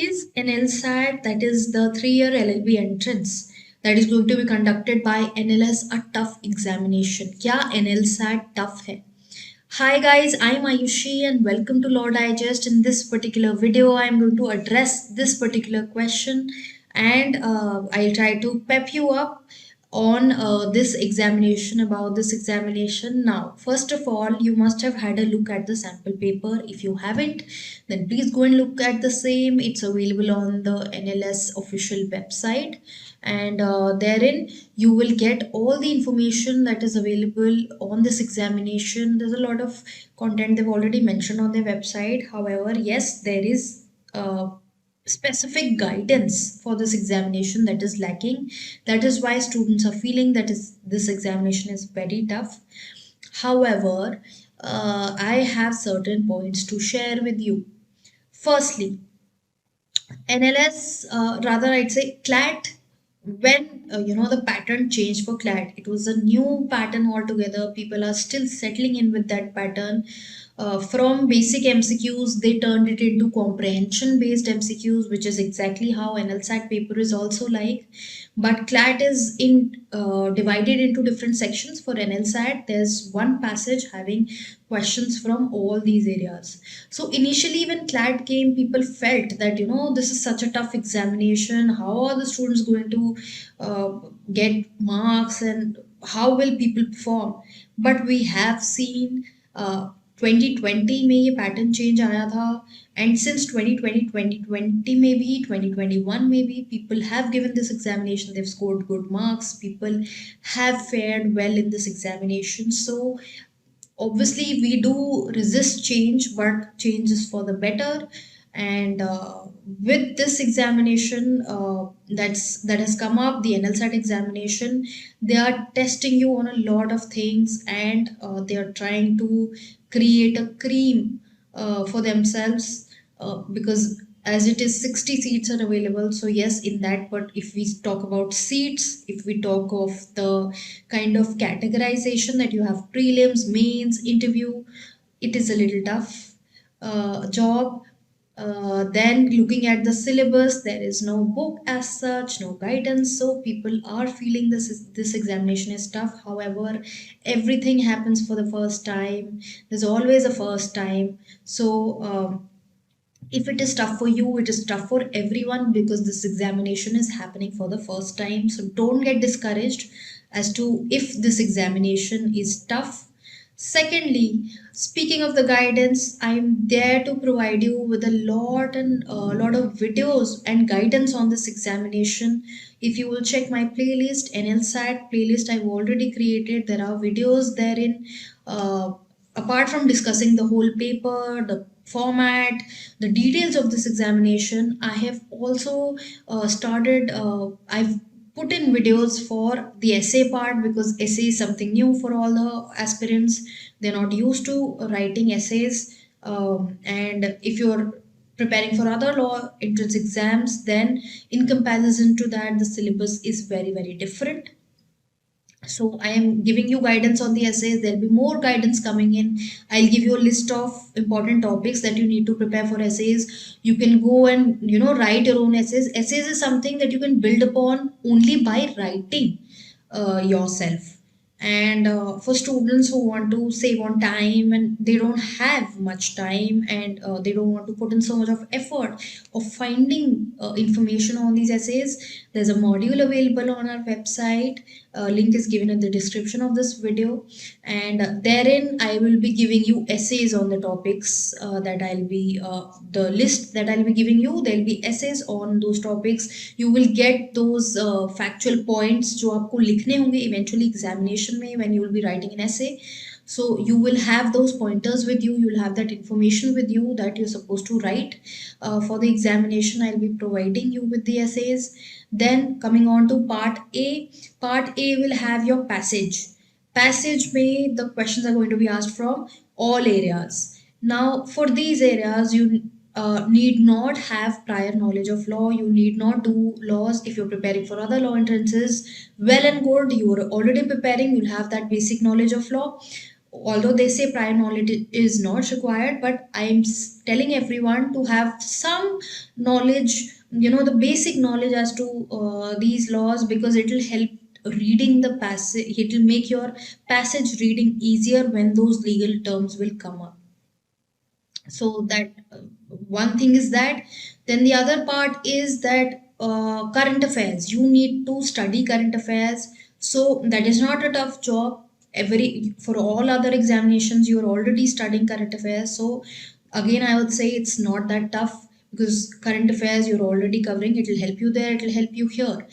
Is NLSAT, that is the 3-year LLB entrance, that is going to be conducted by NLS, a tough examination? क्या NLSAT tough है? Hi guys, I'm Ayushi and welcome to Law Digest. In this particular video, I'm going to address this particular question and I'll try to pep you up on this examination, about this examination. Now, first of all, you must have had a look at the sample paper. If you haven't, then please go and look at the same. It's available on the NLS official website, and therein you will get all the information that is available on this examination. There's a lot of content they've already mentioned on their website. However, yes, there is specific guidance for this examination that is lacking. That is why students are feeling that this examination is very tough. However, I have certain points to share with you. Firstly, NLS, rather I'd say CLAT, when the pattern changed for CLAT, it was a new pattern altogether. People are still settling in with that pattern. From basic MCQs, they turned it into comprehension based MCQs, which is exactly how NLSAT paper is also like. But CLAT is divided into different sections. For NLSAT, there's one passage having questions from all these areas. So initially when CLAT came, people felt that this is such a tough examination. How are the students going to get marks, and how will people perform? But we have seen 2020 में ये pattern change आया था, and since 2020 में भी 2021 में भी people have given this examination, they've scored good marks, people have fared well in this examination. So obviously we do resist change, but change is for the better. And with this examination that has come up, the NLSAT examination, they are testing you on a lot of things, and they are trying to create a cream for themselves, because as it is 60 seats are available. So yes, in that, but if we talk about seats, if we talk of the kind of categorization that you have, prelims, mains, interview, it is a little tough job. Then looking at the syllabus, there is no book as such, no guidance, so people are feeling this examination is tough. However, everything happens for the first time. There's always a first time. So if it is tough for you, it is tough for everyone, because this examination is happening for the first time. So don't get discouraged as to if this examination is tough. Secondly, speaking of the guidance, I'm there to provide you with a lot of videos and guidance on this examination. If you will check my playlist, NLSAT playlist, I've already created. There are videos therein. Apart from discussing the whole paper, the format, the details of this examination, I have also I've put in videos for the essay part, because essay is something new for all the aspirants. They're not used to writing essays. And if you're preparing for other law entrance exams, then in comparison to that, the syllabus is very, very different. So I am giving you guidance on the essays. There'll be more guidance coming in. I'll give you a list of important topics that you need to prepare for essays. You can go and write your own essays. Essays is something that you can build upon only by writing yourself. And for students who want to save on time, and they don't have much time, and they don't want to put in so much of effort of finding information on these essays, there's a module available on our website. Link is given in the description of this video, and therein I will be giving you essays on the topics that I'll be the list that I'll be giving you. There'll be essays on those topics. You will get those factual points जो आपको लिखने होंगे eventually examination में when you will be writing an essay. So you will have those pointers with you. You'll have that information with you that you're supposed to write for the examination. I'll be providing you with the essays. Then coming on to part A. Part A will have your passage. Passage में the questions are going to be asked from all areas. Now for these areas, you need not have prior knowledge of law. You need not do laws. If you're preparing for other law entrances, well and good, you are already preparing, you'll have that basic knowledge of law. Although they say prior knowledge is not required, but telling everyone to have some knowledge, the basic knowledge as to these laws, because it will help reading the passage. It will make your passage reading easier when those legal terms will come up. So that one thing is that. Then the other part is that current affairs, you need to study current affairs. So that is not a tough job. Every For all other examinations you are already studying current affairs, so again I would say it's not that tough, because current affairs you're already covering. It will help you there, it will help you here.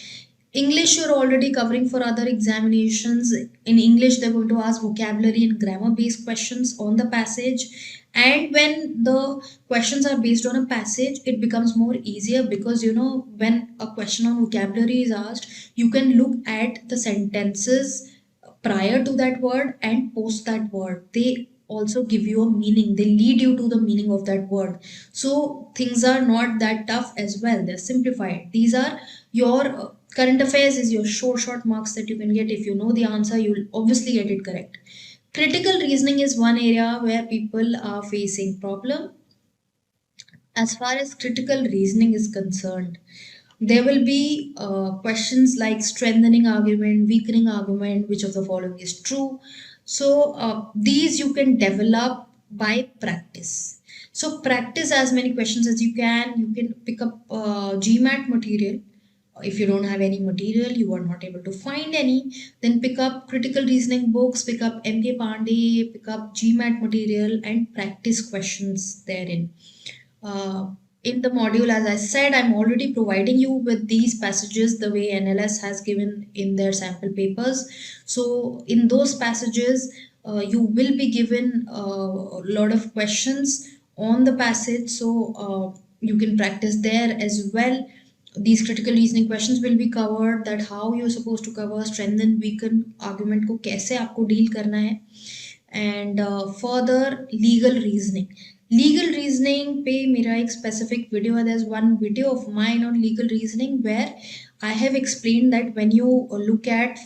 English you're already covering for other examinations. In English, they're going to ask vocabulary and grammar based questions on the passage. And when the questions are based on a passage, it becomes more easier, because when a question on vocabulary is asked, you can look at the sentences prior to that word and post that word. They also give you a meaning, they lead you to the meaning of that word. So things are not that tough as well, they're simplified. These are your current affairs is your short marks that you can get. If you know the answer, you'll obviously get it correct. Critical reasoning is one area where people are facing problem. As far as critical reasoning is concerned, there will be questions like strengthening argument, weakening argument, which of the following is true. So these you can develop by practice. So practice as many questions as you can. You can pick up GMAT material. If you don't have any material, you are not able to find any, then pick up critical reasoning books, pick up MK Pandey, pick up GMAT material and practice questions therein. Uh, in the module, as I said, I'm already providing you with these passages the way NLS has given in their sample papers. So in those passages, you will be given a lot of questions on the passage. So you can practice there as well. These critical reasoning questions will be covered, that how you're supposed to cover strengthen weaken argument को कैसे आपको deal करना है. And further, legal reasoning पे मेरा एक specific video है. There's one video of mine on legal reasoning where I have explained that when you look at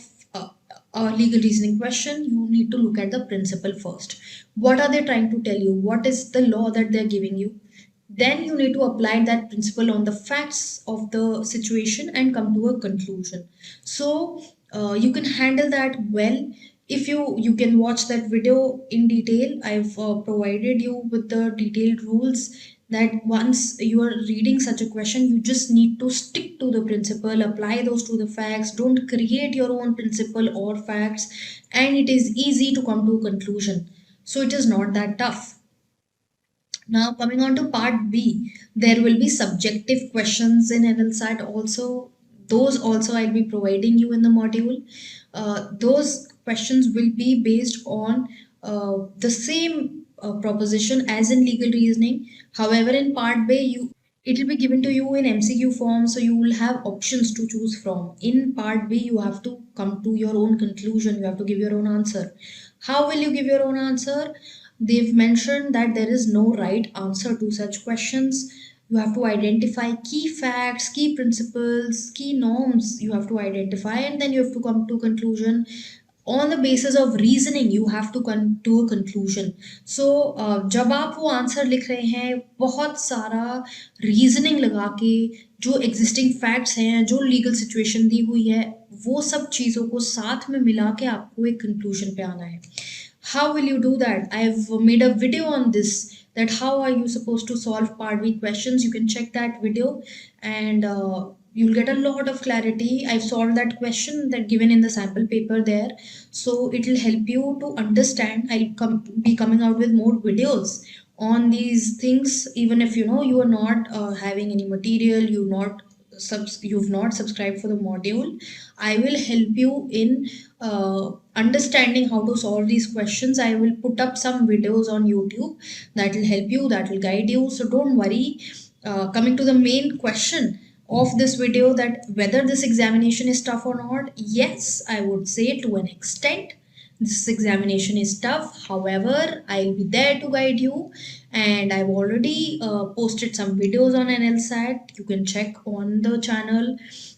a legal reasoning question, you need to look at the principle first. What are they trying to tell you? What is the law that they're giving you? Then you need to apply that principle on the facts of the situation and come to a conclusion. So you can handle that well. If you can watch that video in detail. I've provided you with the detailed rules, that once you are reading such a question, you just need to stick to the principle, apply those to the facts, don't create your own principle or facts, and it is easy to come to a conclusion. So it is not that tough. Now, coming on to part B, there will be subjective questions in NLSAT also. Those also I'll be providing you in the module. Those questions will be based on the same proposition as in legal reasoning. However, in part B, it will be given to you in MCQ form, so you will have options to choose from. In part B, you have to come to your own conclusion. You have to give your own answer. How will you give your own answer? They've mentioned that there is no right answer to such questions. You have to identify key facts, key principles, key norms you have to identify, and then you have to come to conclusion. On the basis of reasoning you have to come to a conclusion. So जब आप वो answer लिख रहे हैं, बहुत सारा reasoning लगा के, जो एग्जिस्टिंग फैक्ट्स हैं, जो लीगल सिचुएशन दी हुई है, वो सब चीज़ों को साथ में मिला के आपको एक कंक्लूजन पे आना है. How will you do that? I've made a video on this, that how are you supposed to solve part B questions. You can check that video, and you'll get a lot of clarity. I've solved that question that given in the sample paper there, so it will help you to understand. I'll be coming out with more videos on these things, even if you are not having any material, you've not subscribed for the module. I will help you in understanding how to solve these questions. I will put up some videos on YouTube that will help you, that will guide you. So don't worry. Coming to the main question of this video, that whether this examination is tough or not, yes, I would say to an extent This examination is tough. However, I'll be there to guide you, and I've already posted some videos on NLSAT. You can check on the channel,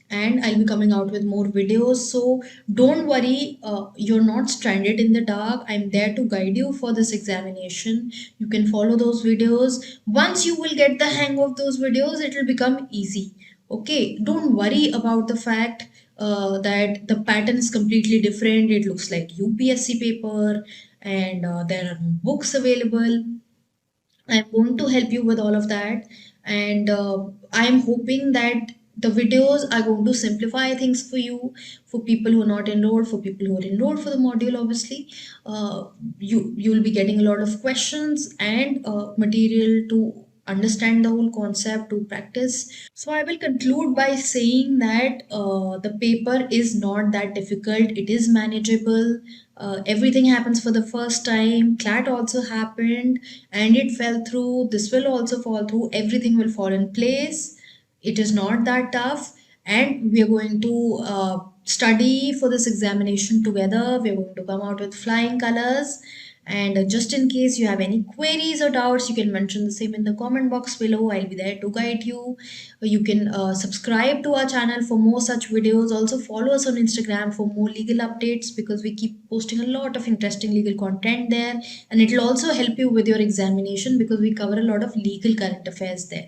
and I'll be coming out with more videos. So don't worry, you're not stranded in the dark. I'm there to guide you for this examination. You can follow those videos. Once you will get the hang of those videos, it will become easy. Okay, don't worry about the fact that the pattern is completely different. It looks like UPSC paper, and there are no books available. I'm going to help you with all of that, and I'm hoping that the videos are going to simplify things for you, for people who are not enrolled, for people who are enrolled for the module. Obviously, you'll be getting a lot of questions and material to understand the whole concept, to practice. So I will conclude by saying that the paper is not that difficult. It is manageable. Everything happens for the first time. CLAT also happened and it fell through. This will also fall through. Everything will fall in place. It is not that tough. And we are going to study for this examination together. We are going to come out with flying colors. And just in case you have any queries or doubts, you can mention the same in the comment box below. I'll be there to guide you. You can subscribe to our channel for more such videos. Also follow us on Instagram for more legal updates, because we keep posting a lot of interesting legal content there, and it will also help you with your examination because we cover a lot of legal current affairs there.